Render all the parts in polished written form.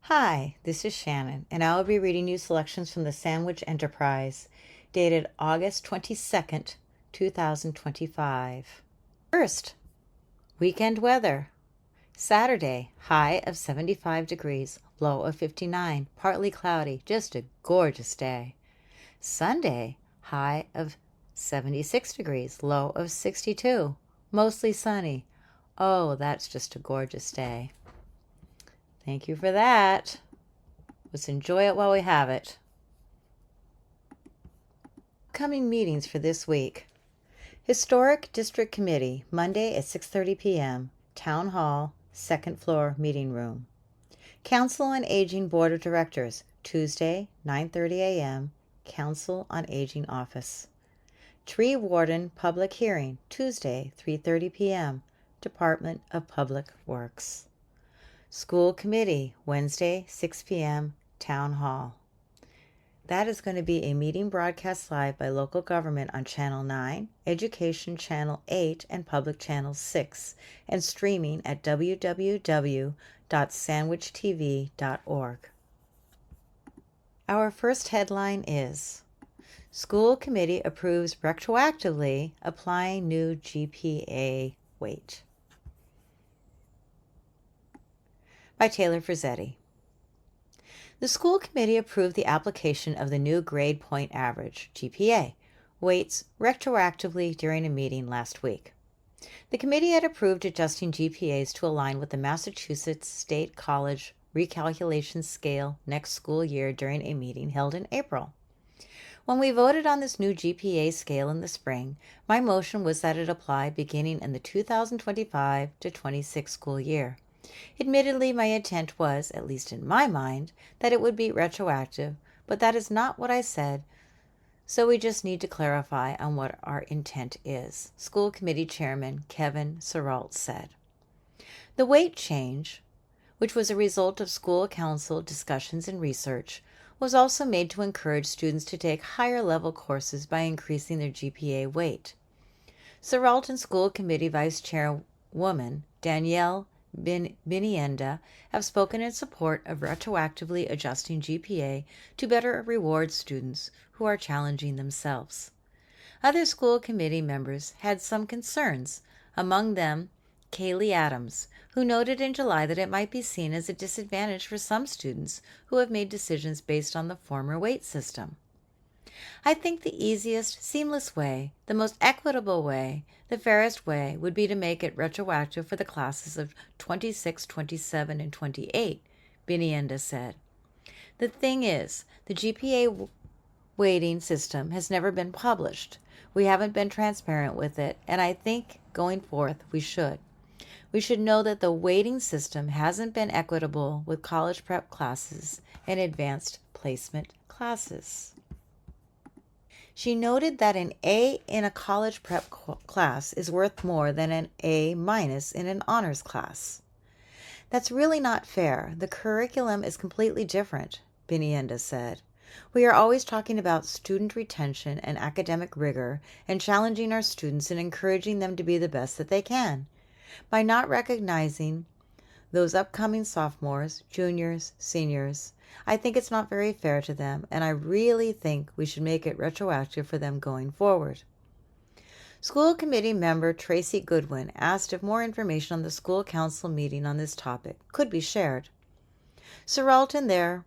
Hi, this is Shannon, and I will be reading you selections from the Sandwich Enterprise, dated August 22nd, 2025. First, weekend weather. Saturday, high of 75 degrees, low of 59, partly cloudy, just a gorgeous day. Sunday, high of 76 degrees, low of 62, mostly sunny. Oh, that's just a gorgeous day. Thank you for that. Let's enjoy it while we have it. Upcoming meetings for this week. Historic District Committee, Monday at 6:30 p.m., Town Hall, second floor meeting room. Council on Aging Board of Directors, Tuesday, 9:30 a.m., Council on Aging Office. Tree Warden Public Hearing, Tuesday, 3:30 p.m., Department of Public Works. School Committee, Wednesday, 6 p.m., Town Hall. That is going to be a meeting broadcast live by local government on Channel 9, Education Channel 8, and Public Channel 6, and streaming at www.sandwichtv.org. Our first headline is School Committee Approves Retroactively Applying New GPA Weight by Taylor Frizzetti. The school committee approved the application of the new grade point average, GPA, weights retroactively during a meeting last week. The committee had approved adjusting GPAs to align with the Massachusetts State College recalculation scale next school year during a meeting held in April. When we voted on this new GPA scale in the spring, my motion was that it apply beginning in the 2025-26 school year. Admittedly, my intent was, at least in my mind, that it would be retroactive, but that is not what I said, so we just need to clarify on what our intent is, School Committee Chairman Kevin Serault said. The weight change, which was a result of school council discussions and research, was also made to encourage students to take higher-level courses by increasing their GPA weight. Serault and School Committee Vice Chairwoman Danielle Binienda have spoken in support of retroactively adjusting GPA to better reward students who are challenging themselves. Other school committee members had some concerns, among them Kaylee Adams, who noted in July that it might be seen as a disadvantage for some students who have made decisions based on the former weight system. I think the easiest, seamless way, the most equitable way, the fairest way would be to make it retroactive for the classes of 26, 27, and 28, Binienda said. The thing is, the GPA weighting system has never been published. We haven't been transparent with it, and I think going forth we should. We should know that the weighting system hasn't been equitable with college prep classes and advanced placement classes. She noted that an A in a college prep class is worth more than an A- in an honors class. That's really not fair. The curriculum is completely different, Binienda said. We are always talking about student retention and academic rigor and challenging our students and encouraging them to be the best that they can. By not recognizing those upcoming sophomores, juniors, seniors, I think it's not very fair to them, and I really think we should make it retroactive for them going forward. School committee member Tracy Goodwin asked if more information on the school council meeting on this topic could be shared. Serault there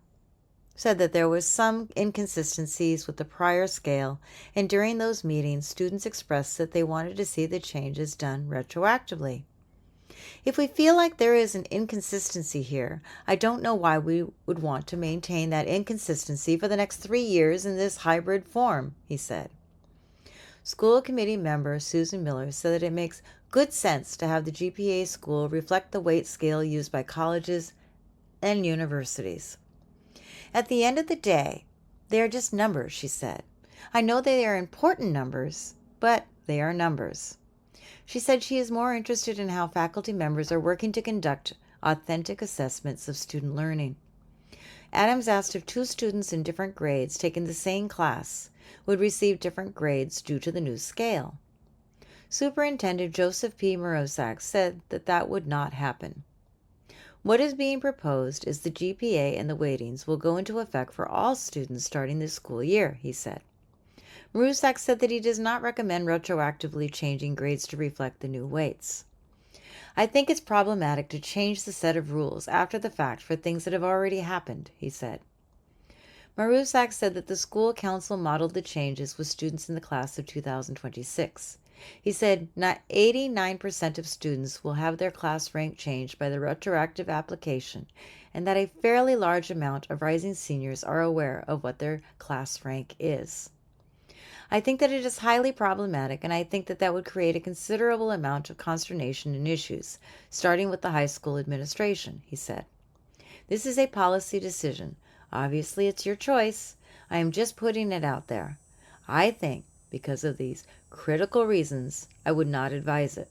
said that there was some inconsistencies with the prior scale, and during those meetings, students expressed that they wanted to see the changes done retroactively. If we feel like there is an inconsistency here, I don't know why we would want to maintain that inconsistency for the next 3 years in this hybrid form, he said. School committee member Susan Miller said that it makes good sense to have the GPA school reflect the weight scale used by colleges and universities. At the end of the day, they are just numbers, she said. I know they are important numbers, but they are numbers. She said she is more interested in how faculty members are working to conduct authentic assessments of student learning. Adams asked if 2 students in different grades taking the same class would receive different grades due to the new scale. Superintendent Joseph P. Morosak said that would not happen. What is being proposed is the GPA and the weightings will go into effect for all students starting this school year, he said. Marusak said that he does not recommend retroactively changing grades to reflect the new weights. I think it's problematic to change the set of rules after the fact for things that have already happened, he said. Marusak said that the school council modeled the changes with students in the class of 2026. He said 89% of students will have their class rank changed by the retroactive application, and that a fairly large amount of rising seniors are aware of what their class rank is. I think that it is highly problematic, and I think that that would create a considerable amount of consternation and issues, starting with the high school administration, he said. This is a policy decision. Obviously, it's your choice. I am just putting it out there. I think, because of these critical reasons, I would not advise it.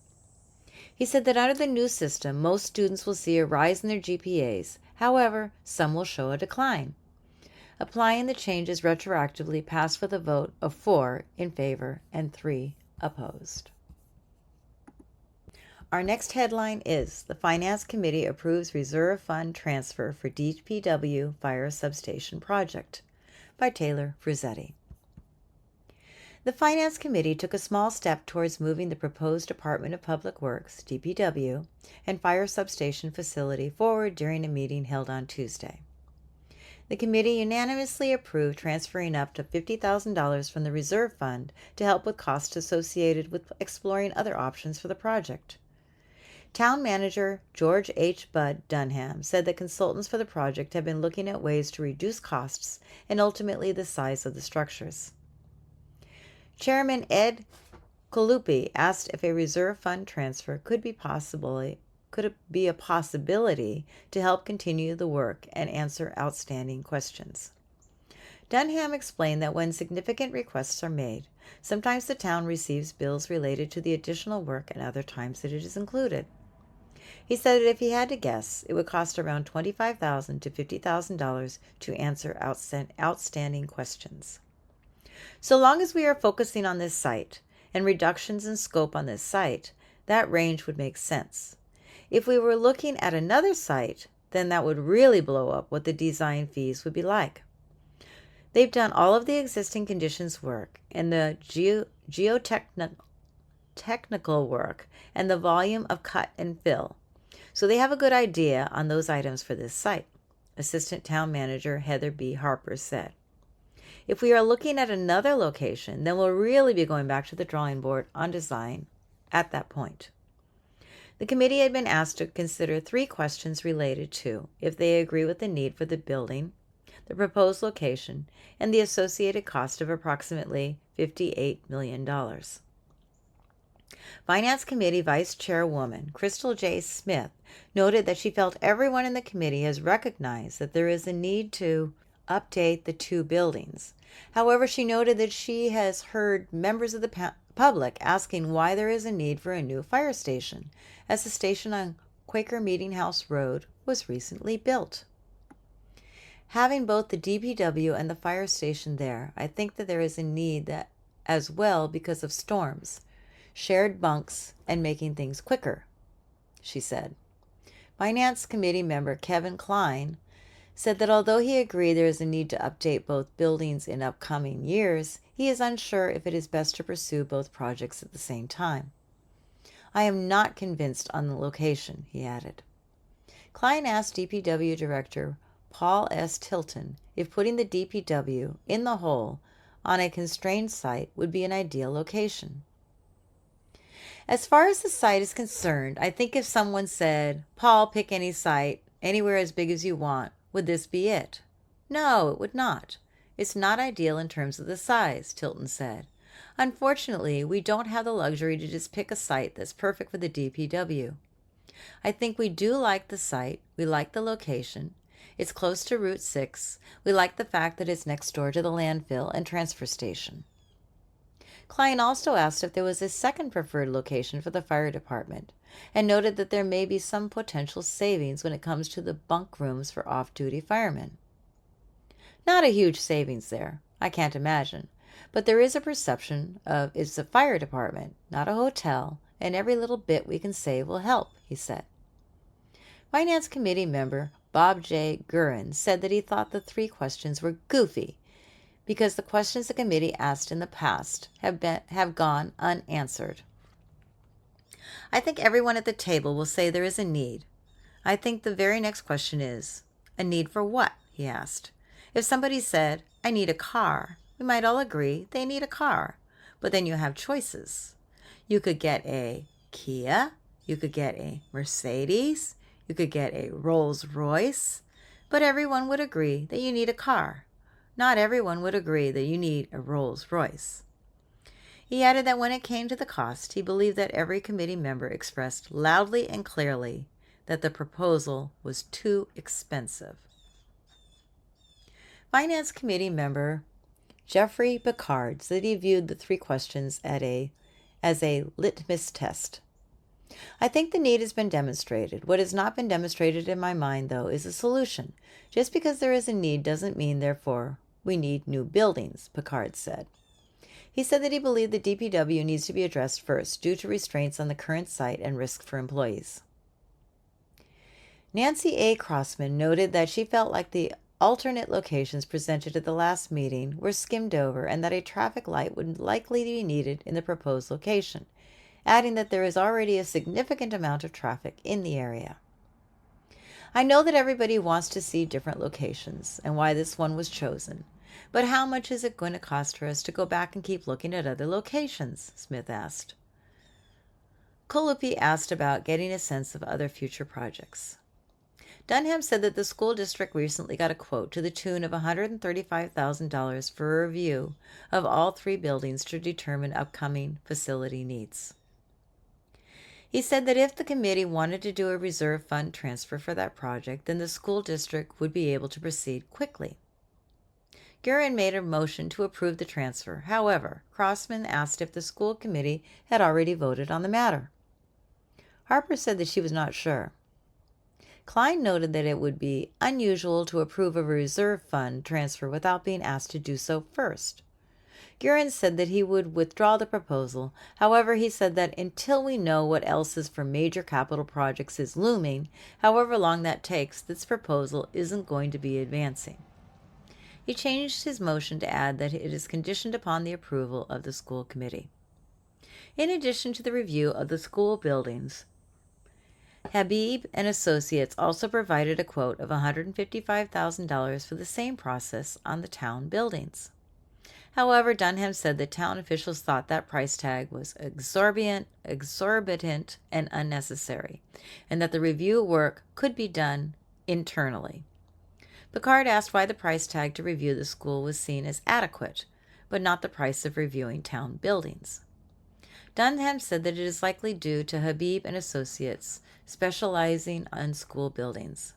He said that under the new system, most students will see a rise in their GPAs. However, some will show a decline. Applying the changes retroactively passed with a vote of 4 in favor and 3 opposed. Our next headline is the Finance Committee approves reserve fund transfer for DPW fire substation project by Taylor Fruzzetti. The Finance Committee took a small step towards moving the proposed Department of Public Works, DPW, and fire substation facility forward during a meeting held on Tuesday. The committee unanimously approved transferring up to $50,000 from the reserve fund to help with costs associated with exploring other options for the project. Town Manager George H. Budd Dunham said that consultants for the project have been looking at ways to reduce costs and ultimately the size of the structures. Chairman Ed Colupi asked if a reserve fund transfer could be a possibility to help continue the work and answer outstanding questions. Dunham explained that when significant requests are made, sometimes the town receives bills related to the additional work and other times that it is included. He said that if he had to guess, it would cost around $25,000 to $50,000 to answer outstanding questions. So long as we are focusing on this site and reductions in scope on this site, that range would make sense. If we were looking at another site, then that would really blow up what the design fees would be like. They've done all of the existing conditions work and the geotechnical work and the volume of cut and fill. So they have a good idea on those items for this site, Assistant Town Manager Heather B. Harper said. If we are looking at another location, then we'll really be going back to the drawing board on design at that point. The committee had been asked to consider 3 questions related to if they agree with the need for the building, the proposed location, and the associated cost of approximately $58 million. Finance Committee Vice Chairwoman Crystal J. Smith noted that she felt everyone in the committee has recognized that there is a need to update the 2 buildings. However, she noted that she has heard members of the public asking why there is a need for a new fire station, as the station on Quaker Meeting House Road was recently built. Having both the DPW and the fire station there, I think that there is a need that as well because of storms, shared bunks, and making things quicker, she said. Finance Committee member Kevin Klein said that although he agreed there is a need to update both buildings in upcoming years, he is unsure if it is best to pursue both projects at the same time. I am not convinced on the location, he added. Klein asked DPW Director Paul S. Tilton if putting the DPW in the hole on a constrained site would be an ideal location. As far as the site is concerned, I think if someone said, Paul, pick any site, anywhere as big as you want, would this be it? No, it would not. It's not ideal in terms of the size, Tilton said. Unfortunately, we don't have the luxury to just pick a site that's perfect for the DPW. I think we do like the site. We like the location. It's close to Route 6. We like the fact that it's next door to the landfill and transfer station. Klein also asked if there was a second preferred location for the fire department and noted that there may be some potential savings when it comes to the bunk rooms for off-duty firemen. Not a huge savings there, I can't imagine, but there is a perception of it's a fire department, not a hotel, and every little bit we can save will help, he said. Finance Committee member Bob J. Gurin said that he thought the 3 questions were goofy because the questions the committee asked in the past have gone unanswered. I think everyone at the table will say there is a need. I think the very next question is, a need for what? He asked. If somebody said, I need a car, we might all agree they need a car. But then you have choices. You could get a Kia, you could get a Mercedes, you could get a Rolls-Royce, but everyone would agree that you need a car. Not everyone would agree that you need a Rolls-Royce. He added that when it came to the cost, he believed that every committee member expressed loudly and clearly that the proposal was too expensive. Finance Committee member Jeffrey Picard said he viewed the 3 questions as a litmus test. I think the need has been demonstrated. What has not been demonstrated in my mind, though, is a solution. Just because there is a need doesn't mean, therefore, we need new buildings, Picard said. He said that he believed the DPW needs to be addressed first due to restraints on the current site and risk for employees. Nancy A. Crossman noted that she felt like the alternate locations presented at the last meeting were skimmed over and that a traffic light would likely be needed in the proposed location, adding that there is already a significant amount of traffic in the area. I know that everybody wants to see different locations and why this one was chosen, but how much is it going to cost for us to go back and keep looking at other locations? Smith asked. Colupi asked about getting a sense of other future projects. Dunham said that the school district recently got a quote to the tune of $135,000 for a review of all 3 buildings to determine upcoming facility needs. He said that if the committee wanted to do a reserve fund transfer for that project, then the school district would be able to proceed quickly. Gurin made a motion to approve the transfer. However, Crossman asked if the school committee had already voted on the matter. Harper said that she was not sure. Klein noted that it would be unusual to approve a reserve fund transfer without being asked to do so first. Gurin said that he would withdraw the proposal. However, he said that until we know what else is for major capital projects is looming, however long that takes, this proposal isn't going to be advancing. He changed his motion to add that it is conditioned upon the approval of the school committee. In addition to the review of the school buildings, Habib and Associates also provided a quote of $155,000 for the same process on the town buildings. However, Dunham said that town officials thought that price tag was exorbitant and unnecessary, and that the review work could be done internally. Picard asked why the price tag to review the school was seen as adequate, but not the price of reviewing town buildings. Dunham said that it is likely due to Habib and Associates specializing on school buildings.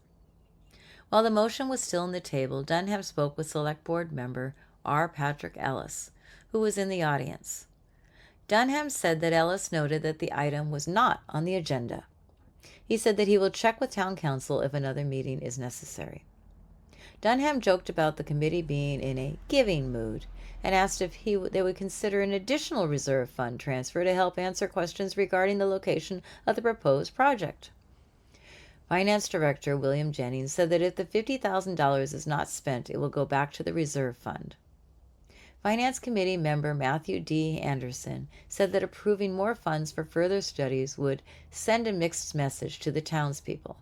While the motion was still on the table, Dunham spoke with Select Board member R. Patrick Ellis, who was in the audience. Dunham said that Ellis noted that the item was not on the agenda. He said that he will check with Town Council if another meeting is necessary. Dunham joked about the committee being in a giving mood and asked if they would consider an additional reserve fund transfer to help answer questions regarding the location of the proposed project. Finance Director William Jennings said that if the $50,000 is not spent, it will go back to the reserve fund. Finance Committee member Matthew D. Anderson said that approving more funds for further studies would send a mixed message to the townspeople.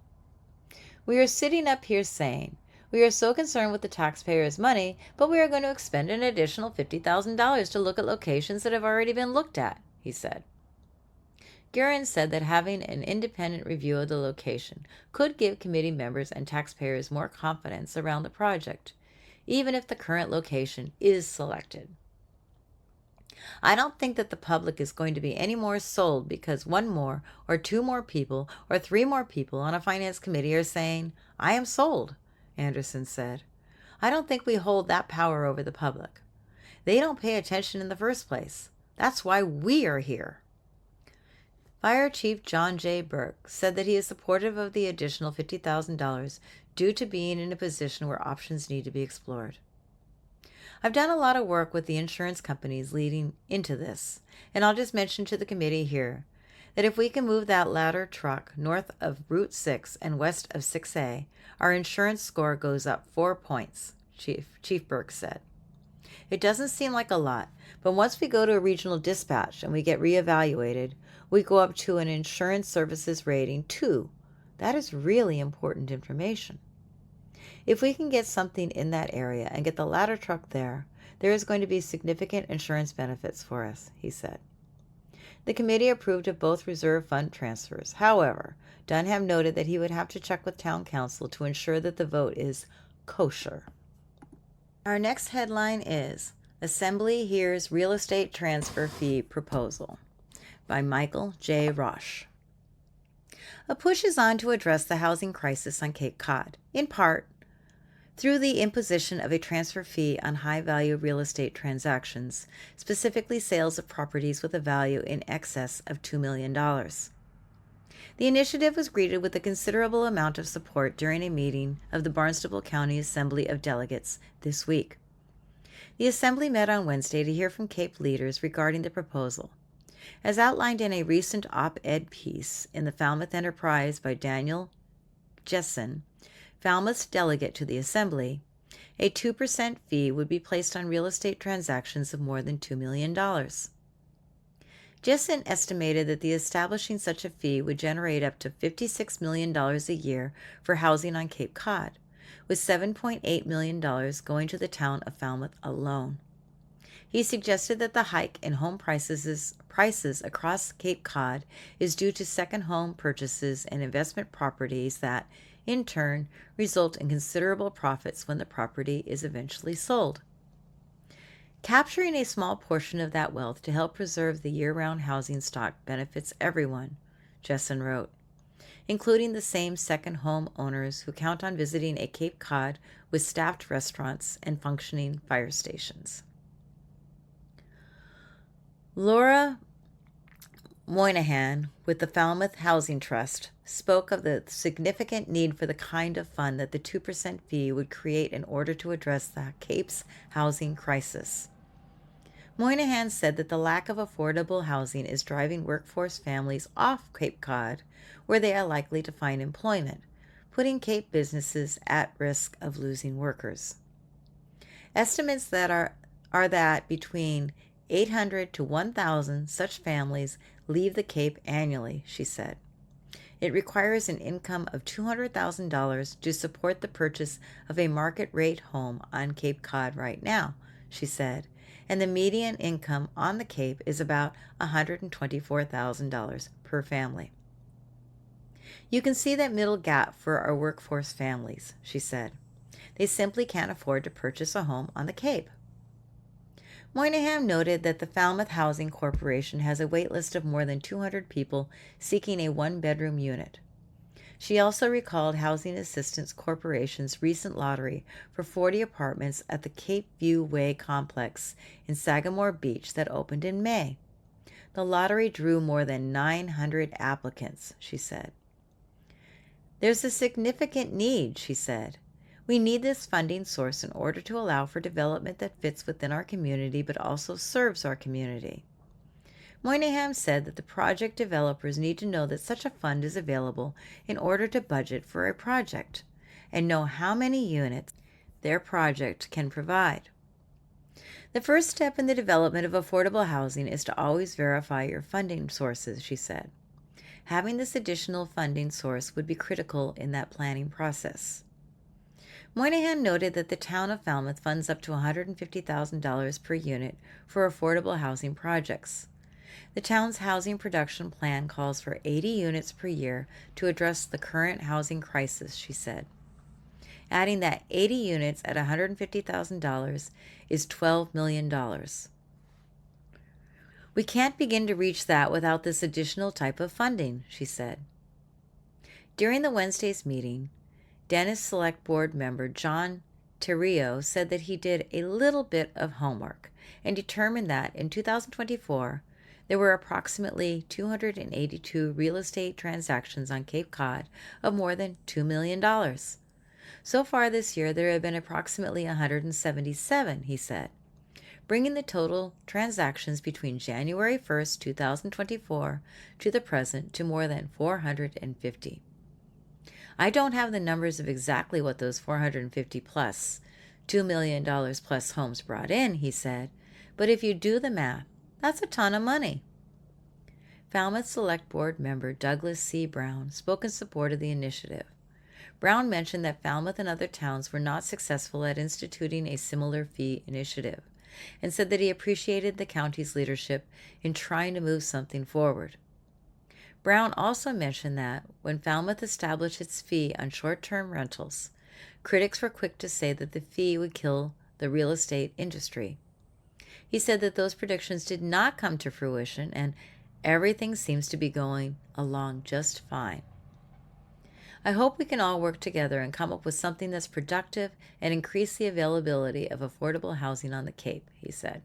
We are sitting up here saying, we are so concerned with the taxpayers' money, but we are going to expend an additional $50,000 to look at locations that have already been looked at, he said. Gurin said that having an independent review of the location could give committee members and taxpayers more confidence around the project, even if the current location is selected. I don't think that the public is going to be any more sold because 1 more or 2 more people or 3 more people on a finance committee are saying, I am sold, Anderson said. I don't think we hold that power over the public. They don't pay attention in the first place. That's why we are here. Fire Chief John J. Burke said that he is supportive of the additional $50,000 due to being in a position where options need to be explored. I've done a lot of work with the insurance companies leading into this, and I'll just mention to the committee here that if we can move that ladder truck north of Route 6 and west of 6A, our insurance score goes up 4 points, Chief Burke said. It doesn't seem like a lot, but once we go to a regional dispatch and we get reevaluated, we go up to an insurance services rating 2. That is really important information. If we can get something in that area and get the ladder truck there is going to be significant insurance benefits for us, he said. The committee approved of both reserve fund transfers. However, Dunham noted that he would have to check with town council to ensure that the vote is kosher. Our next headline is Assembly Hears Real Estate Transfer Fee Proposal by Michael J. Roche. A push is on to address the housing crisis on Cape Cod, in part through the imposition of a transfer fee on high-value real estate transactions, specifically sales of properties with a value in excess of $2 million. The initiative was greeted with a considerable amount of support during a meeting of the Barnstable County Assembly of Delegates this week. The Assembly met on Wednesday to hear from Cape leaders regarding the proposal. As outlined in a recent op-ed piece in the Falmouth Enterprise by Daniel Jessen, Falmouth's delegate to the Assembly, a 2% fee would be placed on real estate transactions of more than $2 million. Jessen estimated that the establishing such a fee would generate up to $56 million a year for housing on Cape Cod, with $7.8 million going to the town of Falmouth alone. He suggested that the hike in home prices across Cape Cod is due to second home purchases and investment properties that, in turn, result in considerable profits when the property is eventually sold. Capturing a small portion of that wealth to help preserve the year-round housing stock benefits everyone, Jessen wrote, including the same second home owners who count on visiting a Cape Cod with staffed restaurants and functioning fire stations. Laura Moynihan with the Falmouth Housing Trust spoke of the significant need for the kind of fund that the 2% fee would create in order to address the Cape's housing crisis. Moynihan said that the lack of affordable housing is driving workforce families off Cape Cod, where they are likely to find employment, putting Cape businesses at risk of losing workers. Estimates that are that between 800 to 1,000 such families leave the Cape annually, she said. It requires an income of $200,000 to support the purchase of a market-rate home on Cape Cod right now, she said, and the median income on the Cape is about $124,000 per family. You can see that middle gap for our workforce families, she said. They simply can't afford to purchase a home on the Cape. Moynihan noted that the Falmouth Housing Corporation has a wait list of more than 200 people seeking a one-bedroom unit. She also recalled Housing Assistance Corporation's recent lottery for 40 apartments at the Cape View Way complex in Sagamore Beach that opened in May. The lottery drew more than 900 applicants, she said. There's a significant need, she said. We need this funding source in order to allow for development that fits within our community but also serves our community. Moynihan said that the project developers need to know that such a fund is available in order to budget for a project and know how many units their project can provide. The first step in the development of affordable housing is to always verify your funding sources, she said. Having this additional funding source would be critical in that planning process. Moynihan noted that the town of Falmouth funds up to $150,000 per unit for affordable housing projects. The town's housing production plan calls for 80 units per year to address the current housing crisis, she said. Adding that 80 units at $150,000 is $12 million. We can't begin to reach that without this additional type of funding, she said. During the Wednesday's meeting, Dennis Select Board member John Terrio said that he did a little bit of homework and determined that in 2024, there were approximately 282 real estate transactions on Cape Cod of more than $2 million. So far this year, there have been approximately 177, he said, bringing the total transactions between January 1st, 2024 to the present to more than 450. I don't have the numbers of exactly what those 450 plus $2 million plus homes brought in, he said, but if you do the math, that's a ton of money. Falmouth Select Board member Douglas C. Brown spoke in support of the initiative. Brown mentioned that Falmouth and other towns were not successful at instituting a similar fee initiative, and said that he appreciated the county's leadership in trying to move something forward. Brown also mentioned that when Falmouth established its fee on short-term rentals, critics were quick to say that the fee would kill the real estate industry. He said that those predictions did not come to fruition and everything seems to be going along just fine. I hope we can all work together and come up with something that's productive and increase the availability of affordable housing on the Cape, he said.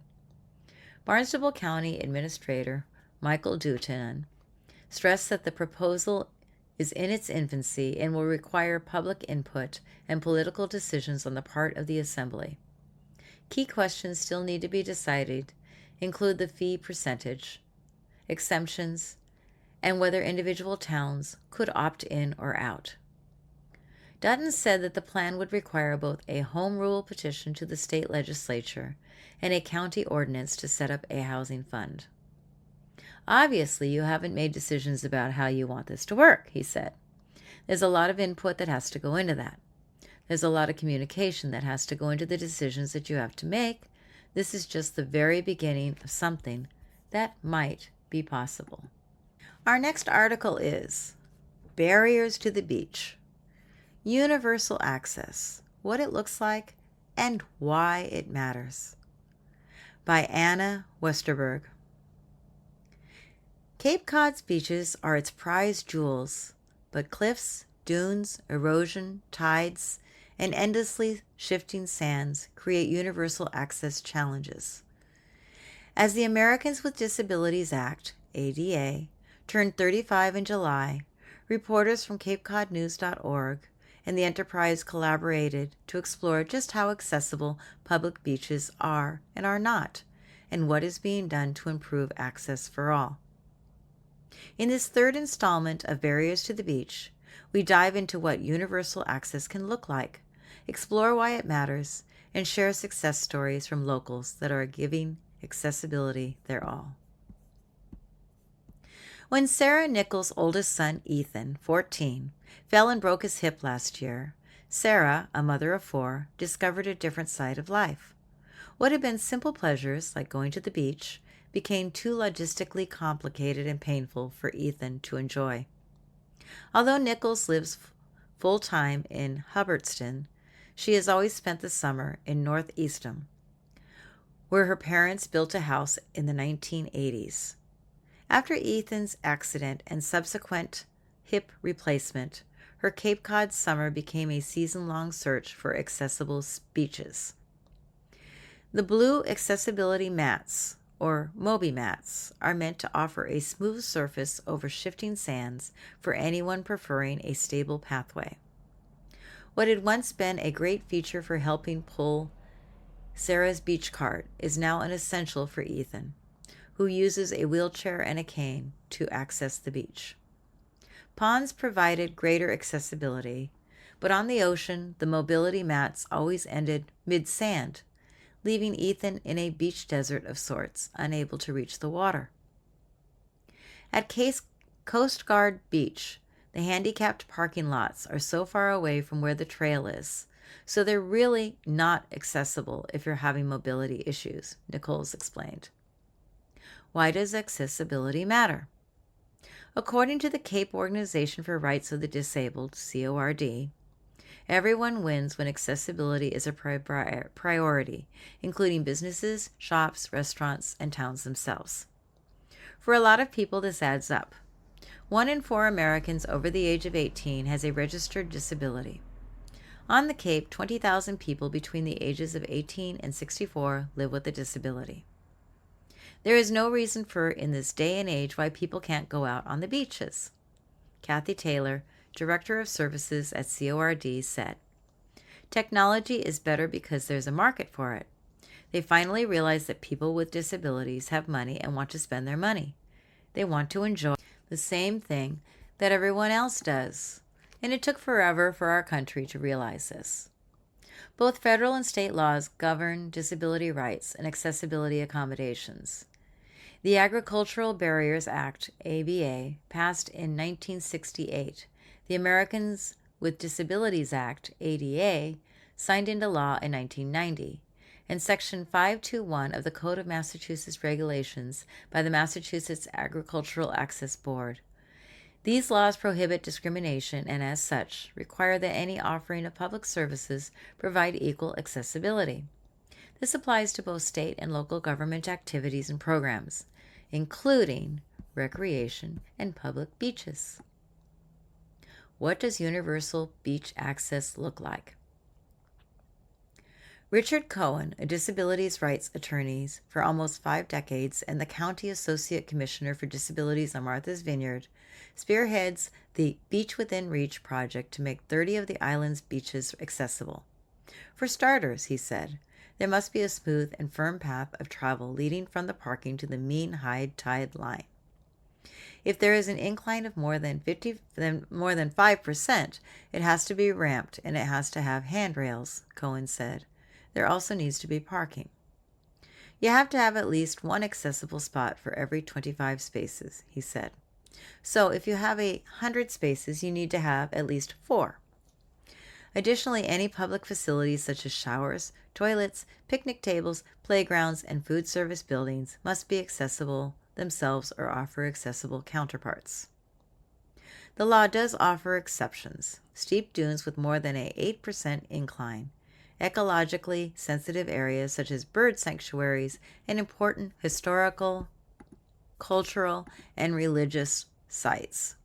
Barnstable County Administrator Michael Dutton stressed that the proposal is in its infancy and will require public input and political decisions on the part of the Assembly. Key questions still need to be decided include the fee percentage, exemptions, and whether individual towns could opt in or out. Dutton said that the plan would require both a home rule petition to the state legislature and a county ordinance to set up a housing fund. Obviously, you haven't made decisions about how you want this to work, he said. There's a lot of input that has to go into that. There's a lot of communication that has to go into the decisions that you have to make. This is just the very beginning of something that might be possible. Our next article is Barriers to the Beach. Universal Access, What It Looks Like and Why It Matters, by Anna Westerberg. Cape Cod's beaches are its prized jewels, but cliffs, dunes, erosion, tides, and endlessly shifting sands create universal access challenges. As the Americans with Disabilities Act, ADA, turned 35 in July, reporters from CapeCodNews.org and the Enterprise collaborated to explore just how accessible public beaches are and are not, and what is being done to improve access for all. In this third installment of Barriers to the Beach, we dive into what universal access can look like, explore why it matters, and share success stories from locals that are giving accessibility their all. When Sarah Nichols' oldest son, Ethan, 14, fell and broke his hip last year, Sarah, a mother of 4, discovered a different side of life. What had been simple pleasures, like going to the beach, became too logistically complicated and painful for Ethan to enjoy. Although Nichols lives full-time in Hubbardston, she has always spent the summer in North Eastham, where her parents built a house in the 1980s. After Ethan's accident and subsequent hip replacement, her Cape Cod summer became a season-long search for accessible beaches. The blue accessibility mats, or Moby mats, are meant to offer a smooth surface over shifting sands for anyone preferring a stable pathway. What had once been a great feature for helping pull Sarah's beach cart is now an essential for Ethan, who uses a wheelchair and a cane to access the beach. Ponds provided greater accessibility, but on the ocean, the mobility mats always ended mid-sand, leaving Ethan in a beach desert of sorts, unable to reach the water. At Coast Guard Beach, the handicapped parking lots are so far away from where the trail is, so they're really not accessible if you're having mobility issues, Nichols explained. Why does accessibility matter? According to the Cape Organization for Rights of the Disabled, CORD, everyone wins when accessibility is a priority, including businesses, shops, restaurants, and towns themselves. For a lot of people, this adds up. 1 in 4 Americans over the age of 18 has a registered disability. On the Cape, 20,000 people between the ages of 18 and 64 live with a disability. There is no reason for, in this day and age, why people can't go out on the beaches. Kathy Taylor, Director of Services at CORD, said, "Technology is better because there's a market for it. They finally realize that people with disabilities have money and want to spend their money. They want to enjoy the same thing that everyone else does. And it took forever for our country to realize this. Both federal and state laws govern disability rights and accessibility accommodations. The Agricultural Barriers Act, ABA, passed in 1968. The Americans with Disabilities Act, ADA, signed into law in 1990. And Section 521 of the Code of Massachusetts Regulations by the Massachusetts Agricultural Access Board. These laws prohibit discrimination and, as such, require that any offering of public services provide equal accessibility. This applies to both state and local government activities and programs, including recreation and public beaches. What does universal beach access look like? Richard Cohen, a disabilities rights attorney for almost 5 decades and the County Associate Commissioner for Disabilities on Martha's Vineyard, spearheads the Beach Within Reach project to make 30 of the island's beaches accessible. For starters, he said, there must be a smooth and firm path of travel leading from the parking to the mean high tide line. If there is an incline of more than 5%, it has to be ramped and it has to have handrails, Cohen said. There also needs to be parking. You have to have at least one accessible spot for every 25 spaces, he said. So if you have 100 spaces, you need to have at least 4. Additionally, any public facilities such as showers, toilets, picnic tables, playgrounds, and food service buildings must be accessible themselves or offer accessible counterparts. The law does offer exceptions: steep dunes with more than an 8% incline, ecologically sensitive areas such as bird sanctuaries, and important historical, cultural, and religious sites.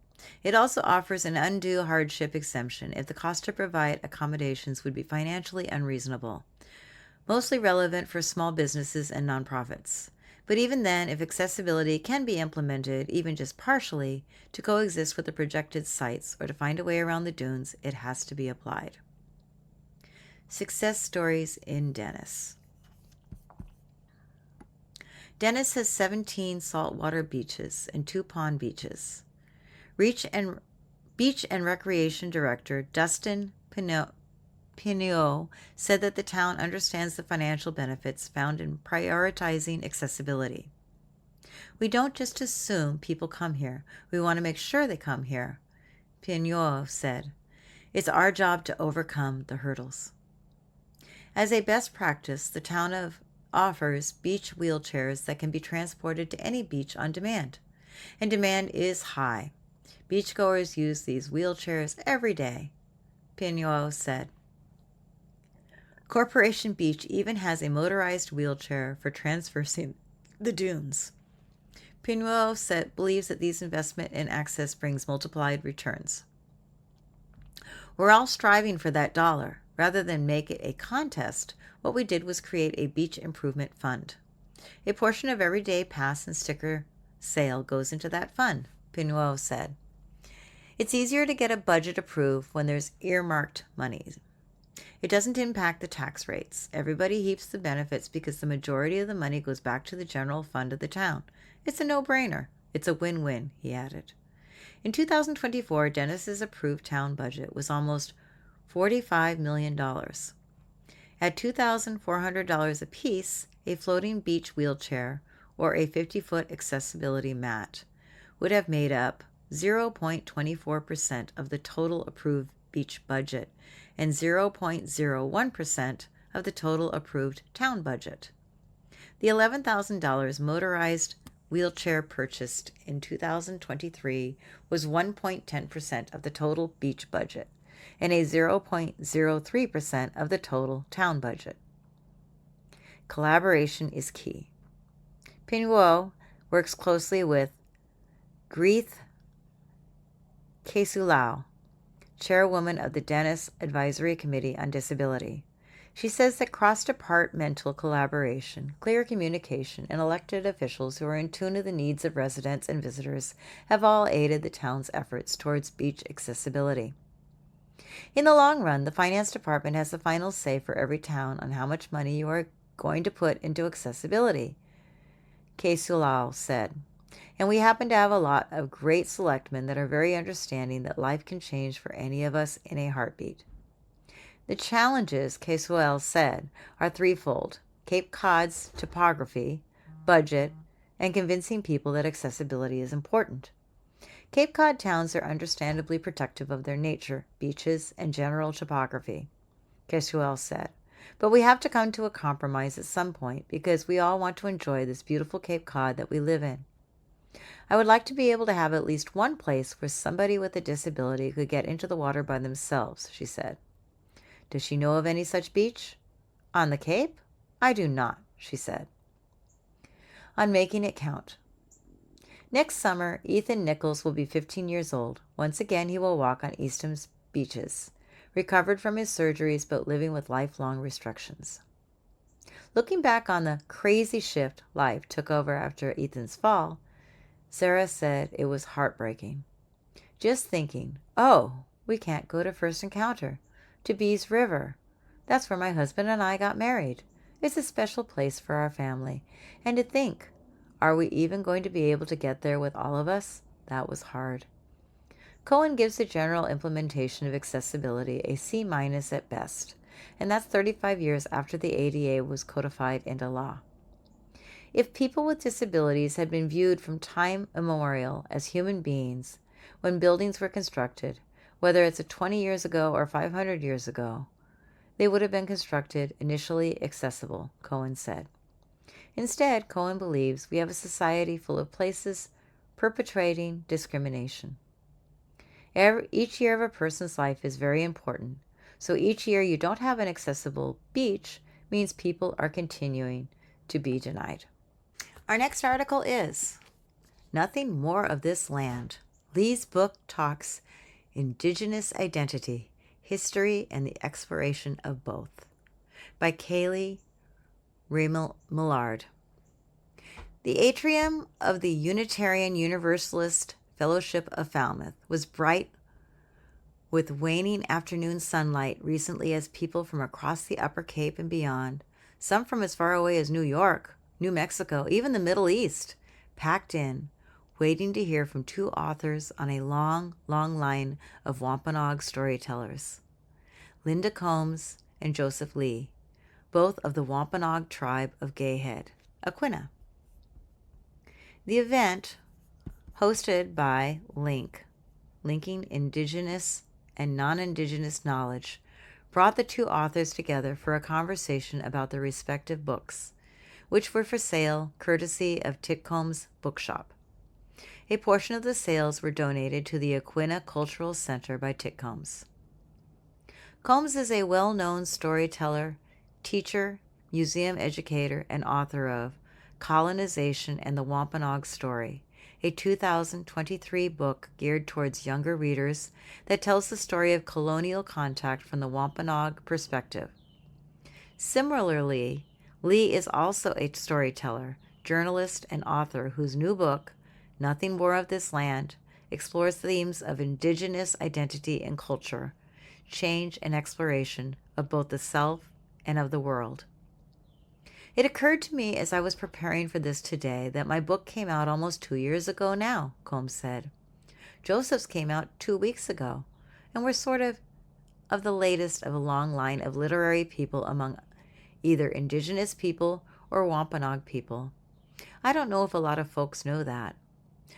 It also offers an undue hardship exemption if the cost to provide accommodations would be financially unreasonable, mostly relevant for small businesses and nonprofits. But even then, if accessibility can be implemented, even just partially, to coexist with the projected sites or to find a way around the dunes, it has to be applied. Success stories in Dennis. Dennis has 17 saltwater beaches and 2 pond beaches. Beach and Recreation Director Dustin Pinot said that the town understands the financial benefits found in prioritizing accessibility. We don't just assume people come here. We want to make sure they come here, Pinot said. It's our job to overcome the hurdles. As a best practice, the town offers beach wheelchairs that can be transported to any beach on demand. And demand is high. Beachgoers use these wheelchairs every day, Pinot said. Corporation Beach even has a motorized wheelchair for traversing the dunes. Pinot believes that these investment in access brings multiplied returns. We're all striving for that dollar. Rather than make it a contest, what we did was create a beach improvement fund. A portion of every day pass and sticker sale goes into that fund, Pinot said. It's easier to get a budget approved when there's earmarked money. It doesn't impact the tax rates. Everybody heaps the benefits because the majority of the money goes back to the general fund of the town. It's a no-brainer. It's a win-win, he added. In 2024, Dennis's approved town budget was almost $45 million. At $2,400 apiece, a floating beach wheelchair or a 50-foot accessibility mat would have made up 0.24% of the total approved beach budget and 0.01% of the total approved town budget. The $11,000 motorized wheelchair purchased in 2023 was 1.10% of the total beach budget and a 0.03% of the total town budget. Collaboration is key. Pinot works closely with Greeth Kesulau, chairwoman of the Dennis Advisory Committee on Disability. She says that cross-departmental collaboration, clear communication, and elected officials who are in tune to the needs of residents and visitors have all aided the town's efforts towards beach accessibility. In the long run, the finance department has the final say for every town on how much money you are going to put into accessibility, Kesulal said. And we happen to have a lot of great selectmen that are very understanding that life can change for any of us in a heartbeat. The challenges, Kesulal said, are threefold: Cape Cod's topography, budget, and convincing people that accessibility is important. Cape Cod towns are understandably protective of their nature, beaches, and general topography, Kesulal said. But we have to come to a compromise at some point because we all want to enjoy this beautiful Cape Cod that we live in. I would like to be able to have at least one place where somebody with a disability could get into the water by themselves, she said. Does she know of any such beach? On the Cape? I do not, she said. On making it count. Next summer, Ethan Nichols will be 15 years old. Once again, he will walk on Eastham's beaches, recovered from his surgeries but living with lifelong restrictions. Looking back on the crazy shift life took over after Ethan's fall, Sarah said it was heartbreaking. Just thinking, oh, we can't go to First Encounter, to Bees River. That's where my husband and I got married. It's a special place for our family. And to think, are we even going to be able to get there with all of us? That was hard. Cohen gives the general implementation of accessibility a C- at best, and that's 35 years after the ADA was codified into law. If people with disabilities had been viewed from time immemorial as human beings when buildings were constructed, whether it's 20 years ago or 500 years ago, they would have been constructed initially accessible, Cohen said. Instead, Cohen believes we have a society full of places perpetrating discrimination. Each year of a person's life is very important, so each year you don't have an accessible beach means people are continuing to be denied. Our next article is Nothing More of This Land. Lee's book talks Indigenous Identity, History, and the Exploration of Both, by Kaylee Millard. The atrium of the Unitarian Universalist Fellowship of Falmouth was bright with waning afternoon sunlight recently as people from across the Upper Cape and beyond, some from as far away as New York, New Mexico, even the Middle East, packed in, waiting to hear from two authors on a long, long line of Wampanoag storytellers, Linda Combs and Joseph Lee, both of the Wampanoag tribe of Gayhead, Aquinnah. The event, hosted by Linking Indigenous and Non-Indigenous Knowledge, brought the two authors together for a conversation about their respective books, which were for sale courtesy of Titcomb's Bookshop. A portion of the sales were donated to the Aquinnah Cultural Center by Titcombs. Combs is a well-known storyteller, teacher, museum educator, and author of Colonization and the Wampanoag Story, a 2023 book geared towards younger readers that tells the story of colonial contact from the Wampanoag perspective. Similarly, Lee is also a storyteller, journalist, and author whose new book, Nothing More of This Land, explores themes of Indigenous identity and culture, change and exploration of both the self and of the world. It occurred to me as I was preparing for this today that my book came out almost 2 years ago now, Combs said. Joseph's came out 2 weeks ago, and we're sort of the latest of a long line of literary people among either Indigenous people or Wampanoag people. I don't know if a lot of folks know that.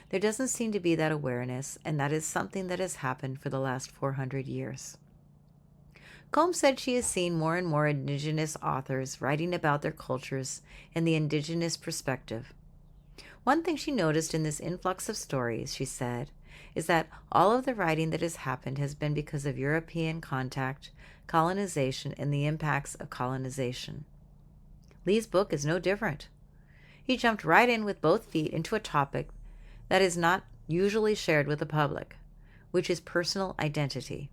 There doesn't seem to be that awareness, and that is something that has happened for the last 400 years. Combs said she has seen more and more Indigenous authors writing about their cultures and the Indigenous perspective. One thing she noticed in this influx of stories, she said, is that all of the writing that has happened has been because of European contact, colonization, and the impacts of colonization. Lee's book is no different. He jumped right in with both feet into a topic that is not usually shared with the public, which is personal identity.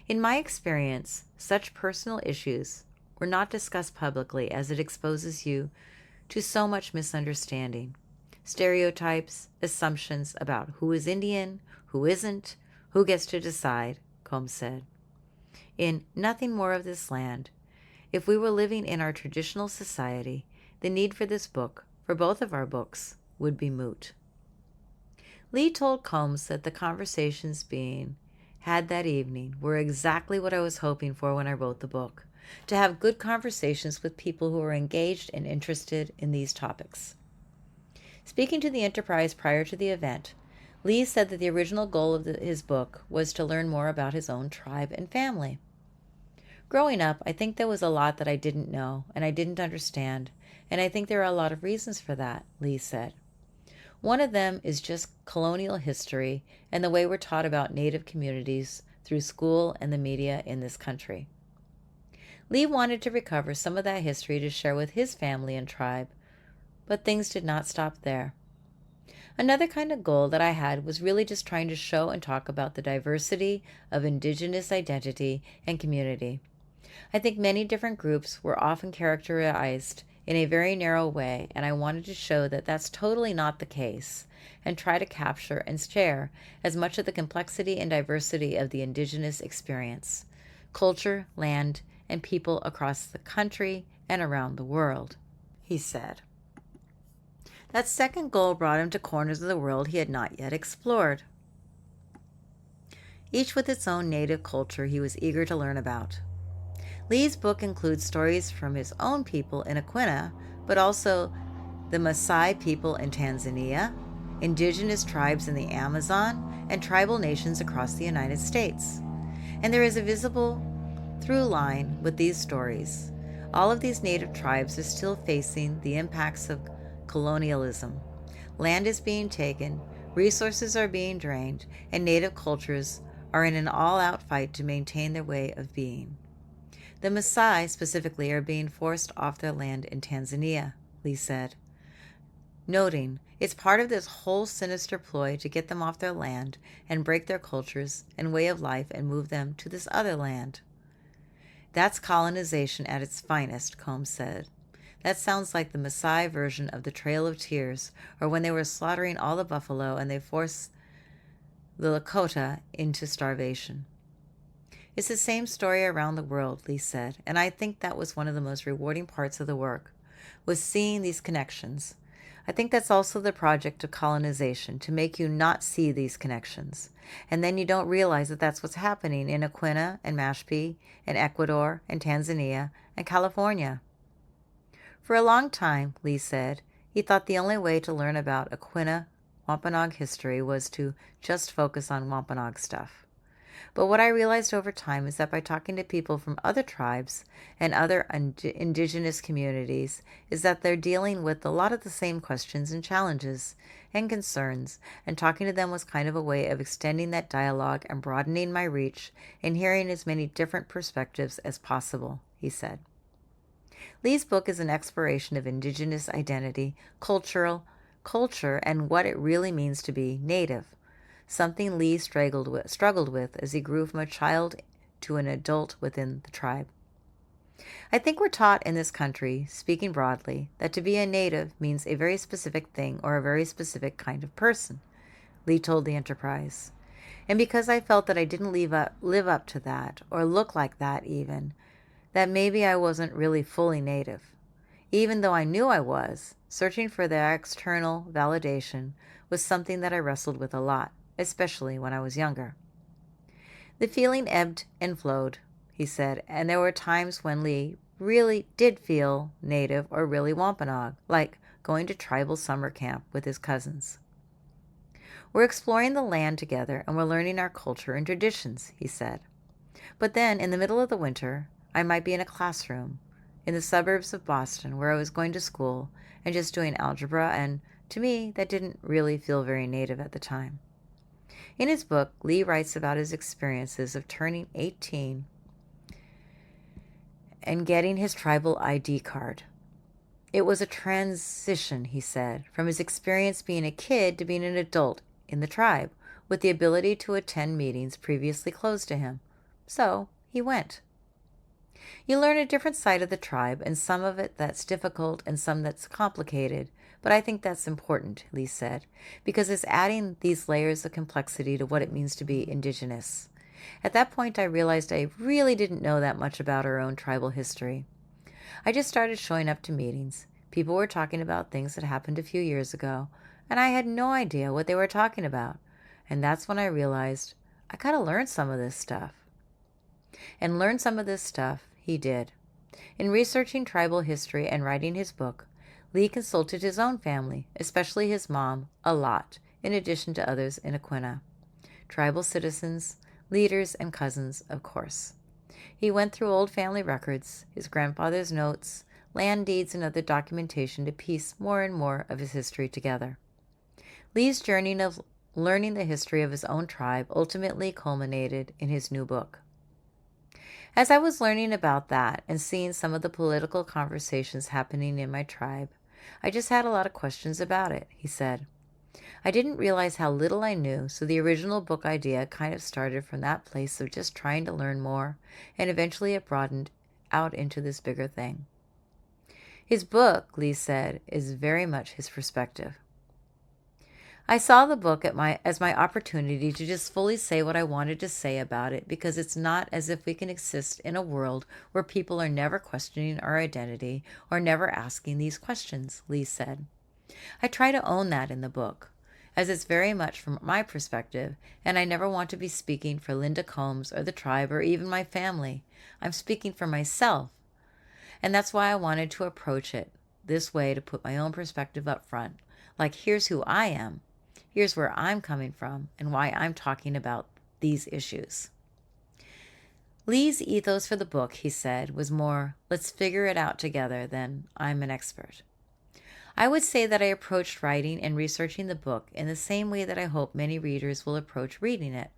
In my experience, such personal issues were not discussed publicly as it exposes you to so much misunderstanding, stereotypes, assumptions about who is Indian, who isn't, who gets to decide, Combs said. In Nothing More of This Land, If we were living in our traditional society, the need for this book, for both of our books, would be moot. Lee told Combs that the conversations being had that evening were exactly what I was hoping for when I wrote the book, to have good conversations with people who are engaged and interested in these topics. Speaking to the Enterprise prior to the event, Lee said that the original goal of his book was to learn more about his own tribe and family. Growing up, I think there was a lot that I didn't know and I didn't understand, and I think there are a lot of reasons for that, Lee said. One of them is just colonial history and the way we're taught about Native communities through school and the media in this country. Lee wanted to recover some of that history to share with his family and tribe, but things did not stop there. Another kind of goal that I had was really just trying to show and talk about the diversity of Indigenous identity and community. I think many different groups were often characterized in a very narrow way, and I wanted to show that that's totally not the case, and try to capture and share as much of the complexity and diversity of the Indigenous experience, culture, land, and people across the country and around the world, he said. That second goal brought him to corners of the world he had not yet explored, each with its own native culture he was eager to learn about. Lee's book includes stories from his own people in Aquinnah, but also the Maasai people in Tanzania, indigenous tribes in the Amazon, and tribal nations across the United States. And there is a visible through line with these stories. All of these native tribes are still facing the impacts of colonialism. Land is being taken, resources are being drained, and native cultures are in an all-out fight to maintain their way of being. The Maasai, specifically, are being forced off their land in Tanzania, Lee said, noting it's part of this whole sinister ploy to get them off their land and break their cultures and way of life and move them to this other land. That's colonization at its finest, Combs said. That sounds like the Maasai version of the Trail of Tears, or when they were slaughtering all the buffalo and they forced the Lakota into starvation. It's the same story around the world, Lee said, and I think that was one of the most rewarding parts of the work, was seeing these connections. I think that's also the project of colonization, to make you not see these connections. And then you don't realize that that's what's happening in Aquinnah and Mashpee and Ecuador and Tanzania and California. For a long time, Lee said, he thought the only way to learn about Aquinnah Wampanoag history was to just focus on Wampanoag stuff. But what I realized over time is that by talking to people from other tribes and other indigenous communities is that they're dealing with a lot of the same questions and challenges and concerns, and talking to them was kind of a way of extending that dialogue and broadening my reach and hearing as many different perspectives as possible, he said. Lee's book is an exploration of Indigenous identity, culture, and what it really means to be Native, something Lee struggled with as he grew from a child to an adult within the tribe. I think we're taught in this country, speaking broadly, that to be a Native means a very specific thing or a very specific kind of person, Lee told the Enterprise. And because I felt that I didn't live up to that, or look like that even, that maybe I wasn't really fully Native. Even though I knew I was, searching for the external validation was something that I wrestled with a lot, especially when I was younger. The feeling ebbed and flowed, he said, and there were times when Lee really did feel Native or really Wampanoag, like going to tribal summer camp with his cousins. We're exploring the land together and we're learning our culture and traditions, he said. But then, in the middle of the winter, I might be in a classroom in the suburbs of Boston where I was going to school and just doing algebra, and to me, that didn't really feel very Native at the time. In his book, Lee writes about his experiences of turning 18 and getting his tribal ID card. It was a transition, he said, from his experience being a kid to being an adult in the tribe, with the ability to attend meetings previously closed to him. So he went. You learn a different side of the tribe, and some of it that's difficult and some that's complicated, but I think that's important, Lee said, because it's adding these layers of complexity to what it means to be Indigenous. At that point, I realized I really didn't know that much about our own tribal history. I just started showing up to meetings. People were talking about things that happened a few years ago, and I had no idea what they were talking about. And that's when I realized I gotta learn some of this stuff. And learn some of this stuff he did. In researching tribal history and writing his book, Lee consulted his own family, especially his mom, a lot, in addition to others in Aquinnah. Tribal citizens, leaders, and cousins, of course. He went through old family records, his grandfather's notes, land deeds, and other documentation to piece more and more of his history together. Lee's journey of learning the history of his own tribe ultimately culminated in his new book. As I was learning about that and seeing some of the political conversations happening in my tribe, I just had a lot of questions about it, he said. I didn't realize how little I knew, so the original book idea kind of started from that place of just trying to learn more, and eventually it broadened out into this bigger thing. His book, Lee said, is very much his perspective. I saw the book as my opportunity to just fully say what I wanted to say about it, because it's not as if we can exist in a world where people are never questioning our identity or never asking these questions, Lee said. I try to own that in the book, as it's very much from my perspective, and I never want to be speaking for Linda Combs or the tribe or even my family. I'm speaking for myself, and that's why I wanted to approach it this way, to put my own perspective up front. Like, here's who I am. Here's where I'm coming from and why I'm talking about these issues. Lee's ethos for the book, he said, was more, let's figure it out together than I'm an expert. I would say that I approached writing and researching the book in the same way that I hope many readers will approach reading it,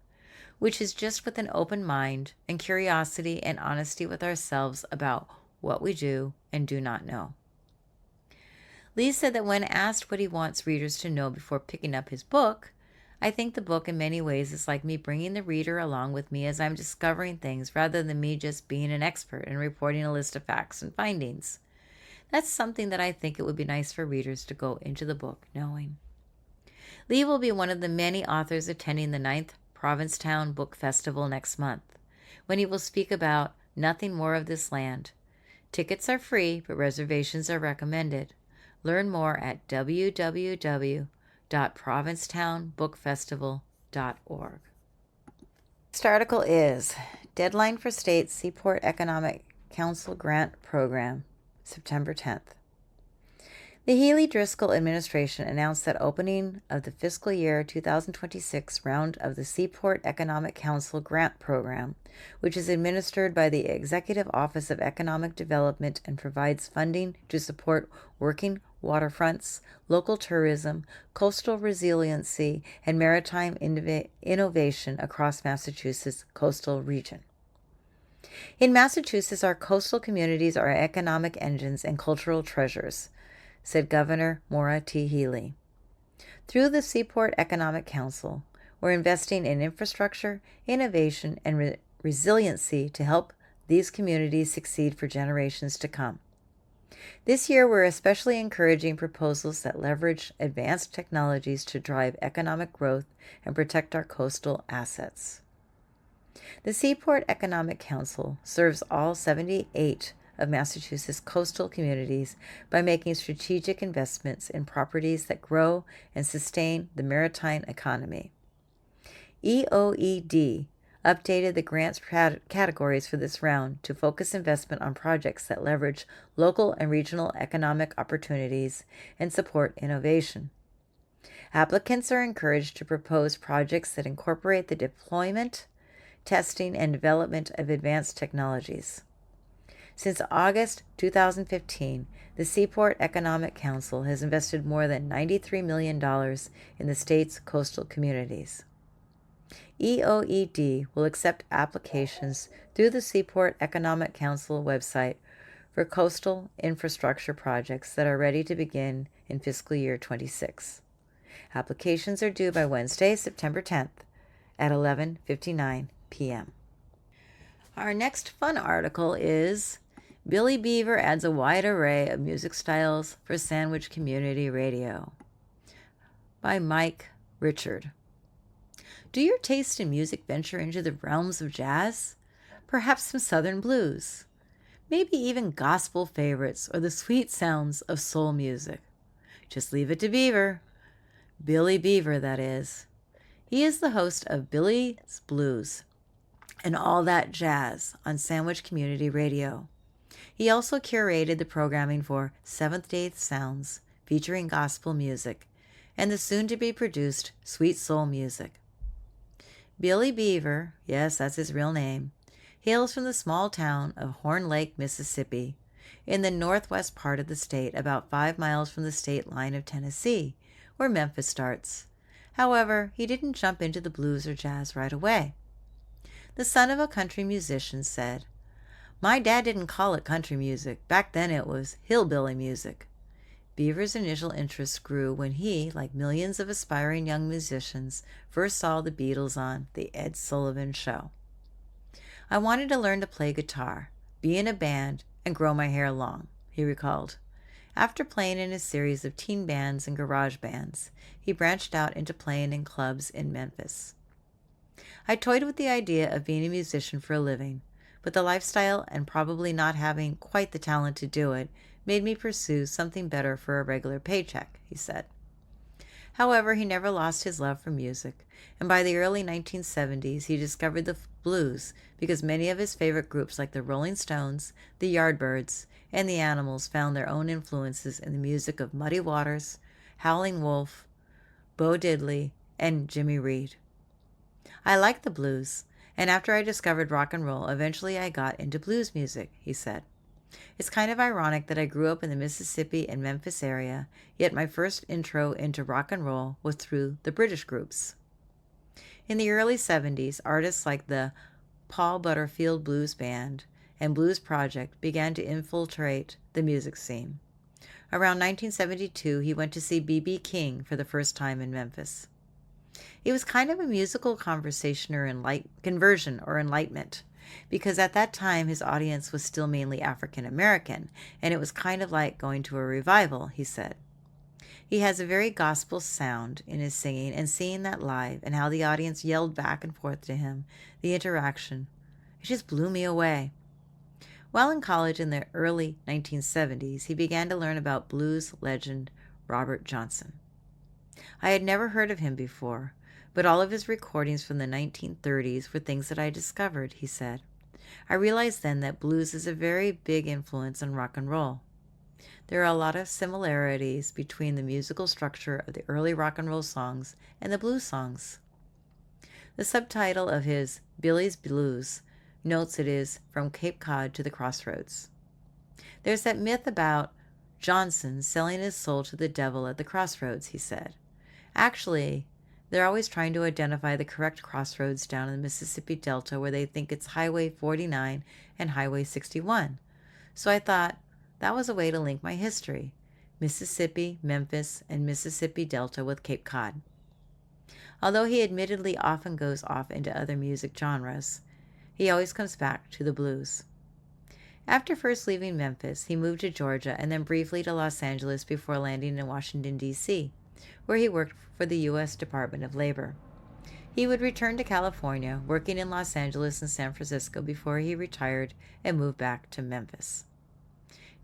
which is just with an open mind and curiosity and honesty with ourselves about what we do and do not know. Lee said that when asked what he wants readers to know before picking up his book, I think the book in many ways is like me bringing the reader along with me as I'm discovering things, rather than me just being an expert and reporting a list of facts and findings. That's something that I think it would be nice for readers to go into the book knowing. Lee will be one of the many authors attending the 9th Provincetown Book Festival next month, when he will speak about Nothing More of This Land. Tickets are free, but reservations are recommended. Learn more at www.provincetownbookfestival.org. Next article is Deadline for State Seaport Economic Council Grant Program, September 10th. The Healey-Driscoll administration announced that opening of the fiscal year 2026 round of the Seaport Economic Council Grant Program, which is administered by the Executive Office of Economic Development and provides funding to support working waterfronts, local tourism, coastal resiliency, and maritime innovation across Massachusetts' coastal region. In Massachusetts, our coastal communities are economic engines and cultural treasures, said Governor Maura T. Healey. Through the Seaport Economic Council, we're investing in infrastructure, innovation, and resiliency to help these communities succeed for generations to come. This year, we're especially encouraging proposals that leverage advanced technologies to drive economic growth and protect our coastal assets. The Seaport Economic Council serves all 78 of Massachusetts' coastal communities by making strategic investments in properties that grow and sustain the maritime economy. EOED updated the grants categories for this round to focus investment on projects that leverage local and regional economic opportunities and support innovation. Applicants are encouraged to propose projects that incorporate the deployment, testing, and development of advanced technologies. Since August 2015, the Seaport Economic Council has invested more than $93 million in the state's coastal communities. EOED will accept applications through the Seaport Economic Council website for coastal infrastructure projects that are ready to begin in fiscal year 26. Applications are due by Wednesday, September 10th at 11:59 p.m. Our next fun article is Billy Beaver adds a wide array of music styles for Sandwich Community Radio by Mike Richard. Do your taste in music venture into the realms of jazz? Perhaps some Southern blues? maybe even gospel favorites or the sweet sounds of soul music. Just leave it to Beaver. Billy Beaver, that is. He is the host of Billy's Blues and All That Jazz on Sandwich Community Radio. He also curated the programming for Seventh-day Sounds, featuring gospel music, and the soon-to-be produced Sweet Soul Music. Billy Beaver, yes, that's his real name, hails from the small town of Horn Lake, Mississippi, in the northwest part of the state, about 5 miles from the state line of Tennessee, where Memphis starts. However, he didn't jump into the blues or jazz right away. The son of a country musician said, "My dad didn't call it country music. Back then it was hillbilly music." Beaver's initial interest grew when he, like millions of aspiring young musicians, first saw the Beatles on The Ed Sullivan Show. "I wanted to learn to play guitar, be in a band, and grow my hair long," he recalled. After playing in a series of teen bands and garage bands, he branched out into playing in clubs in Memphis. "I toyed with the idea of being a musician for a living, but the lifestyle and probably not having quite the talent to do it made me pursue something better for a regular paycheck," he said. However, he never lost his love for music, and by the early 1970s he discovered the blues because many of his favorite groups like the Rolling Stones, the Yardbirds, and the Animals found their own influences in the music of Muddy Waters, Howlin' Wolf, Bo Diddley, and Jimmy Reed. "I liked the blues, and after I discovered rock and roll, eventually I got into blues music," he said. "It's kind of ironic that I grew up in the Mississippi and Memphis area, yet my first intro into rock and roll was through the British groups." In the early 70s, artists like the Paul Butterfield Blues Band and Blues Project began to infiltrate the music scene. Around 1972, he went to see B.B. King for the first time in Memphis. It was kind of a musical conversion or enlightenment, because at that time his audience was still mainly African American, and it was kind of like going to a revival, he said. He has a very gospel sound in his singing, and seeing that live and how the audience yelled back and forth to him, the interaction, it just blew me away. While in college in the early 1970s, he began to learn about blues legend Robert Johnson. "I had never heard of him before, but all of his recordings from the 1930s were things that I discovered," he said. "I realized then that blues is a very big influence on rock and roll. There are a lot of similarities between the musical structure of the early rock and roll songs and the blues songs." The subtitle of his Billy's Blues notes it is From Cape Cod to the Crossroads. "There's that myth about Johnson selling his soul to the devil at the crossroads," he said. "Actually, they're always trying to identify the correct crossroads down in the Mississippi Delta where they think it's Highway 49 and Highway 61. So I thought that was a way to link my history, Mississippi, Memphis, and Mississippi Delta with Cape Cod." Although he admittedly often goes off into other music genres, he always comes back to the blues. After first leaving Memphis, he moved to Georgia and then briefly to Los Angeles before landing in Washington, D.C., where he worked for the U.S. Department of Labor. He would return to California, working in Los Angeles and San Francisco before he retired and moved back to Memphis.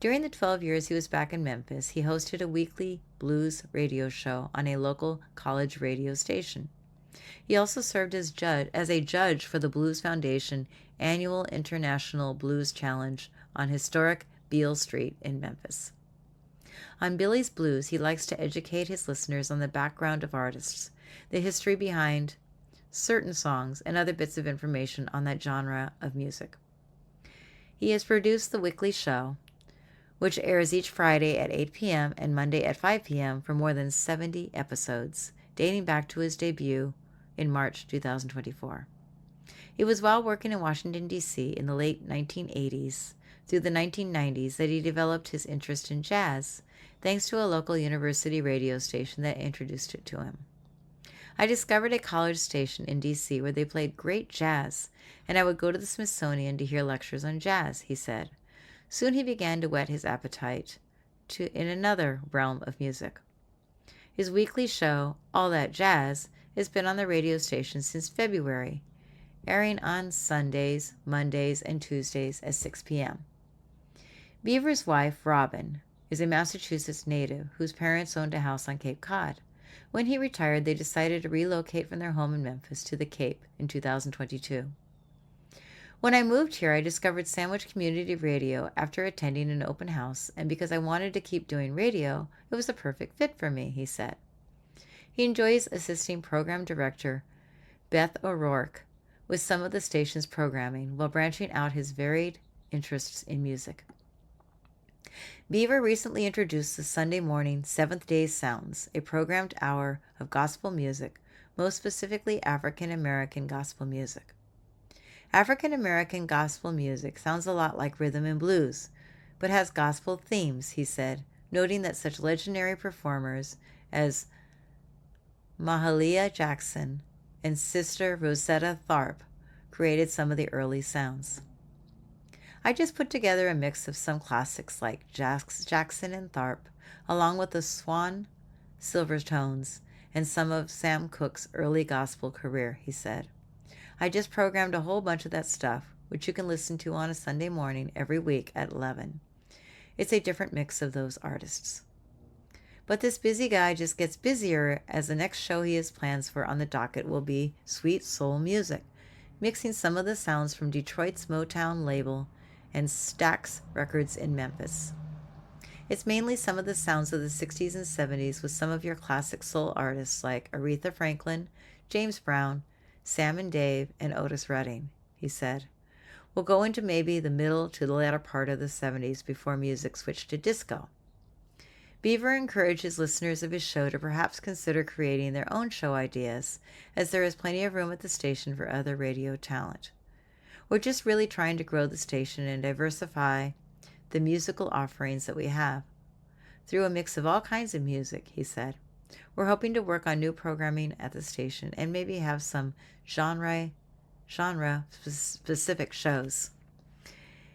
During the 12 years he was back in Memphis, he hosted a weekly blues radio show on a local college radio station. He also served as a judge for the Blues Foundation annual International Blues Challenge on historic Beale Street in Memphis. On Billy's Blues, he likes to educate his listeners on the background of artists, the history behind certain songs, and other bits of information on that genre of music. He has produced the weekly show, which airs each Friday at 8 p.m. and Monday at 5 p.m. for more than 70 episodes, dating back to his debut in March 2024. It was while working in Washington, D.C. in the late 1980s through the 1990s that he developed his interest in jazz, thanks to a local university radio station that introduced it to him. "I discovered a college station in D.C. where they played great jazz, and I would go to the Smithsonian to hear lectures on jazz," he said. Soon he began to whet his appetite in another realm of music. His weekly show, All That Jazz, has been on the radio station since February, airing on Sundays, Mondays, and Tuesdays at 6 p.m. Beaver's wife, Robin, is a Massachusetts native whose parents owned a house on Cape Cod. When he retired, they decided to relocate from their home in Memphis to the Cape in 2022. When I moved here, I discovered Sandwich Community Radio after attending an open house, and because I wanted to keep doing radio, it was a perfect fit for me, he said. He enjoys assisting program director Beth O'Rourke with some of the station's programming while branching out his varied interests in music. Beaver recently introduced the Sunday morning Seventh Day Sounds, a programmed hour of gospel music, most specifically African American gospel music. African American gospel music sounds a lot like rhythm and blues, but has gospel themes, he said, noting that such legendary performers as Mahalia Jackson and Sister Rosetta Tharpe created some of the early sounds. I just put together a mix of some classics like Jackson and Tharpe, along with the Swan Silvertones and some of Sam Cooke's early gospel career, he said. I just programmed a whole bunch of that stuff, which you can listen to on a Sunday morning every week at 11. It's a different mix of those artists. But this busy guy just gets busier, as the next show he has plans for on the docket will be Sweet Soul Music, mixing some of the sounds from Detroit's Motown label and Stax Records in Memphis. It's mainly some of the sounds of the 60s and 70s with some of your classic soul artists like Aretha Franklin, James Brown, Sam and Dave, and Otis Redding, he said. We'll go into maybe the middle to the latter part of the 70s before music switched to disco. Beaver encourages listeners of his show to perhaps consider creating their own show ideas, as there is plenty of room at the station for other radio talent. We're just really trying to grow the station and diversify the musical offerings that we have through a mix of all kinds of music, he said. We're hoping to work on new programming at the station and maybe have some genre-specific shows.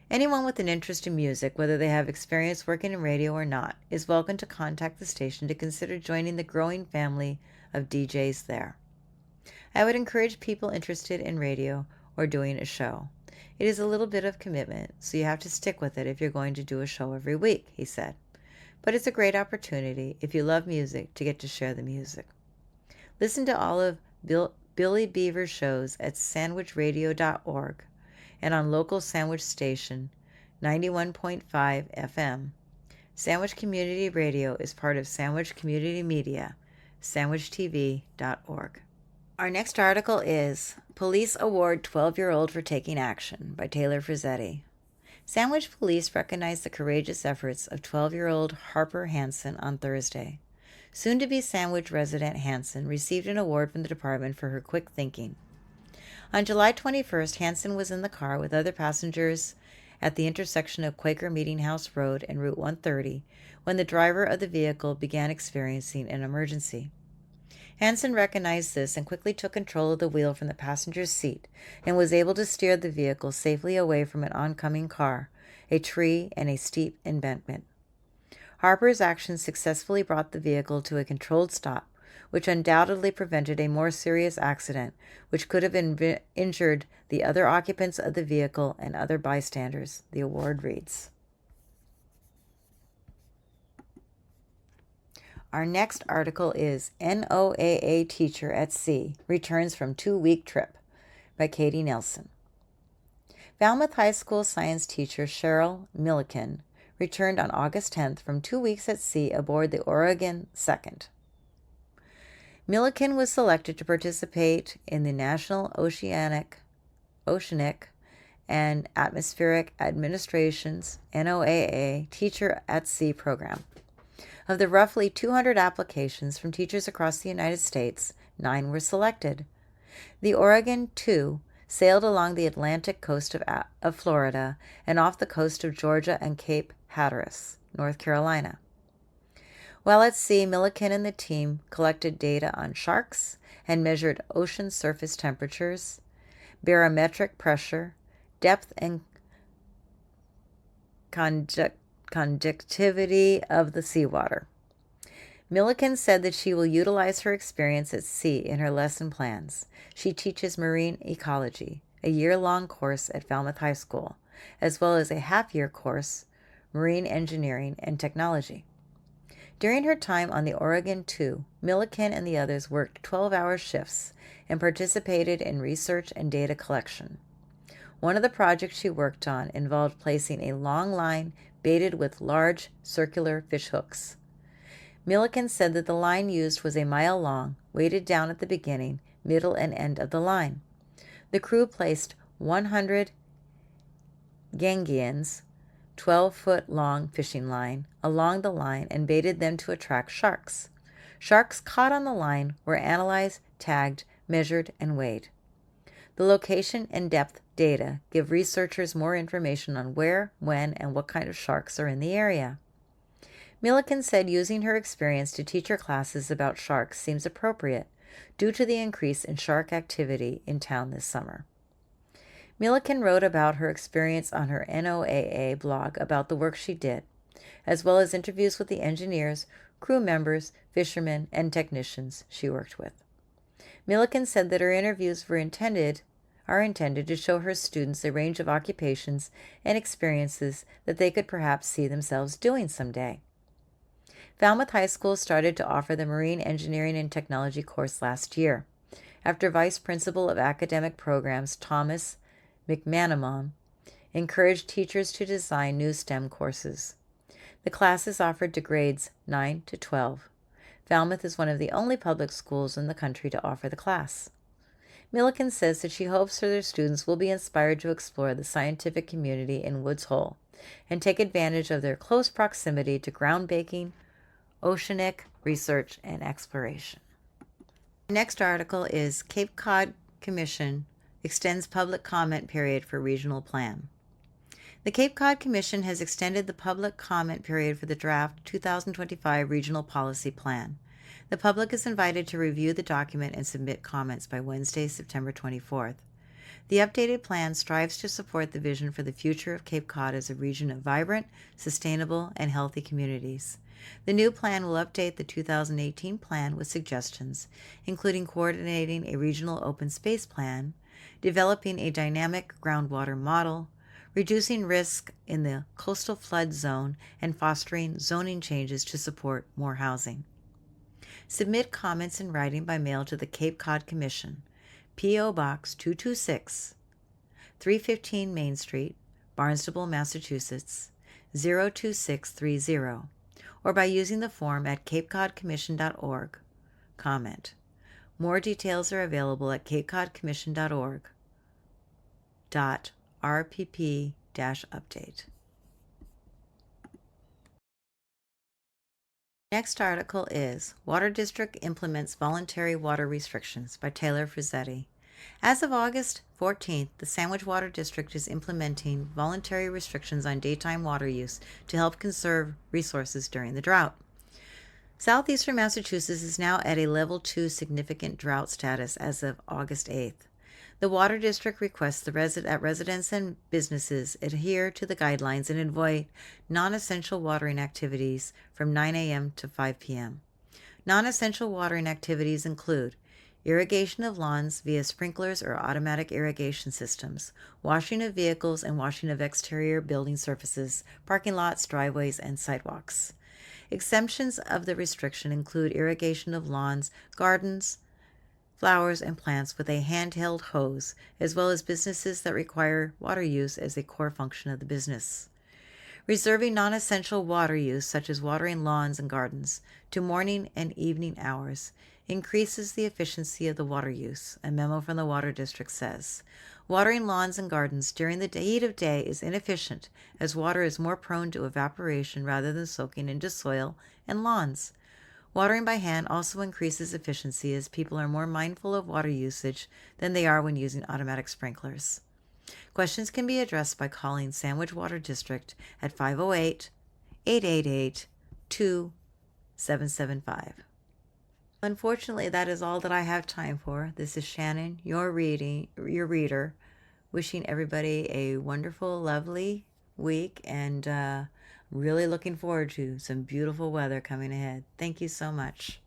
Anyone with an interest in music, whether they have experience working in radio or not, is welcome to contact the station to consider joining the growing family of DJs there. I would encourage people interested in radio or doing a show. It is a little bit of commitment, so you have to stick with it if you're going to do a show every week, he said. But it's a great opportunity, if you love music, to get to share the music. Listen to all of Billy Beaver's shows at sandwichradio.org and on local Sandwich station 91.5 FM. Sandwich Community Radio is part of Sandwich Community Media, sandwichtv.org. Our next article is Police Award 12-Year-Old for Taking Action by Taylor Frizzetti. Sandwich police recognized the courageous efforts of 12-year-old Harper Hansen on Thursday. Soon-to-be Sandwich resident Hansen received an award from the department for her quick thinking. On July 21st, Hansen was in the car with other passengers at the intersection of Quaker Meeting House Road and Route 130 when the driver of the vehicle began experiencing an emergency. Hansen recognized this and quickly took control of the wheel from the passenger's seat and was able to steer the vehicle safely away from an oncoming car, a tree, and a steep embankment. Harper's actions successfully brought the vehicle to a controlled stop, which undoubtedly prevented a more serious accident, which could have injured the other occupants of the vehicle and other bystanders, the award reads. Our next article is NOAA Teacher at Sea Returns from 2-Week Trip by Katie Nelson. Falmouth High School science teacher Cheryl Milliken returned on August 10th from 2 weeks at sea aboard the Oregon 2nd. Milliken was selected to participate in the National Oceanic and Atmospheric Administration's NOAA Teacher at Sea program. Of the roughly 200 applications from teachers across the United States, 9 were selected. The Oregon 2 sailed along the Atlantic coast of Florida and off the coast of Georgia and Cape Hatteras, North Carolina. While at sea, Milliken and the team collected data on sharks and measured ocean surface temperatures, barometric pressure, depth and conductivity of the seawater. Milliken said that she will utilize her experience at sea in her lesson plans. She teaches marine ecology, a year-long course at Falmouth High School, as well as a half-year course Marine Engineering and Technology. During her time on the Oregon II, Milliken and the others worked 12-hour shifts and participated in research and data collection. One of the projects she worked on involved placing a long line baited with large circular fish hooks. Milliken said that the line used was a mile long, weighted down at the beginning, middle, and end of the line. The crew placed 100 Gangians, 12-foot-long fishing line, along the line and baited them to attract sharks. Sharks caught on the line were analyzed, tagged, measured, and weighed. The location and depth data give researchers more information on where, when, and what kind of sharks are in the area. Milliken said using her experience to teach her classes about sharks seems appropriate due to the increase in shark activity in town this summer. Milliken wrote about her experience on her NOAA blog about the work she did, as well as interviews with the engineers, crew members, fishermen, and technicians she worked with. Milliken said that her interviews are intended to show her students a range of occupations and experiences that they could perhaps see themselves doing someday. Falmouth High School started to offer the Marine Engineering and Technology course last year, after Vice Principal of Academic Programs Thomas McManamon encouraged teachers to design new STEM courses. The class is offered to grades 9 to 12. Falmouth is one of the only public schools in the country to offer the class. Milliken says that she hopes that their students will be inspired to explore the scientific community in Woods Hole and take advantage of their close proximity to groundbreaking oceanic research and exploration. The next article is Cape Cod Commission extends public comment period for regional plan. The Cape Cod Commission has extended the public comment period for the draft 2025 Regional Policy Plan. The public is invited to review the document and submit comments by Wednesday, September 24th. The updated plan strives to support the vision for the future of Cape Cod as a region of vibrant, sustainable, and healthy communities. The new plan will update the 2018 plan with suggestions, including coordinating a regional open space plan, developing a dynamic groundwater model, reducing risk in the coastal flood zone, and fostering zoning changes to support more housing. Submit comments in writing by mail to the Cape Cod Commission, P.O. Box 226, 315 Main Street, Barnstable, Massachusetts, 02630, or by using the form at capecodcommission.org. Comment. More details are available at capecodcommission.org.rpp-update. Next article is Water District Implements Voluntary Water Restrictions by Taylor Frizzetti. As of August 14th, the Sandwich Water District is implementing voluntary restrictions on daytime water use to help conserve resources during the drought. Southeastern Massachusetts is now at a Level 2 significant drought status as of August 8th. The Water District requests that residents and businesses adhere to the guidelines and avoid non-essential watering activities from 9 a.m. to 5 p.m. Non-essential watering activities include irrigation of lawns via sprinklers or automatic irrigation systems, washing of vehicles and washing of exterior building surfaces, parking lots, driveways, and sidewalks. Exemptions of the restriction include irrigation of lawns, gardens, flowers, and plants with a handheld hose, as well as businesses that require water use as a core function of the business. Reserving non-essential water use, such as watering lawns and gardens, to morning and evening hours increases the efficiency of the water use, a memo from the Water District says. Watering lawns and gardens during the heat of day is inefficient, as water is more prone to evaporation rather than soaking into soil and lawns. Watering by hand also increases efficiency as people are more mindful of water usage than they are when using automatic sprinklers. Questions can be addressed by calling Sandwich Water District at 508-888-2775. Unfortunately, that is all that I have time for. This is Shannon, your reader, wishing everybody a wonderful, lovely week, and really looking forward to some beautiful weather coming ahead. Thank you so much.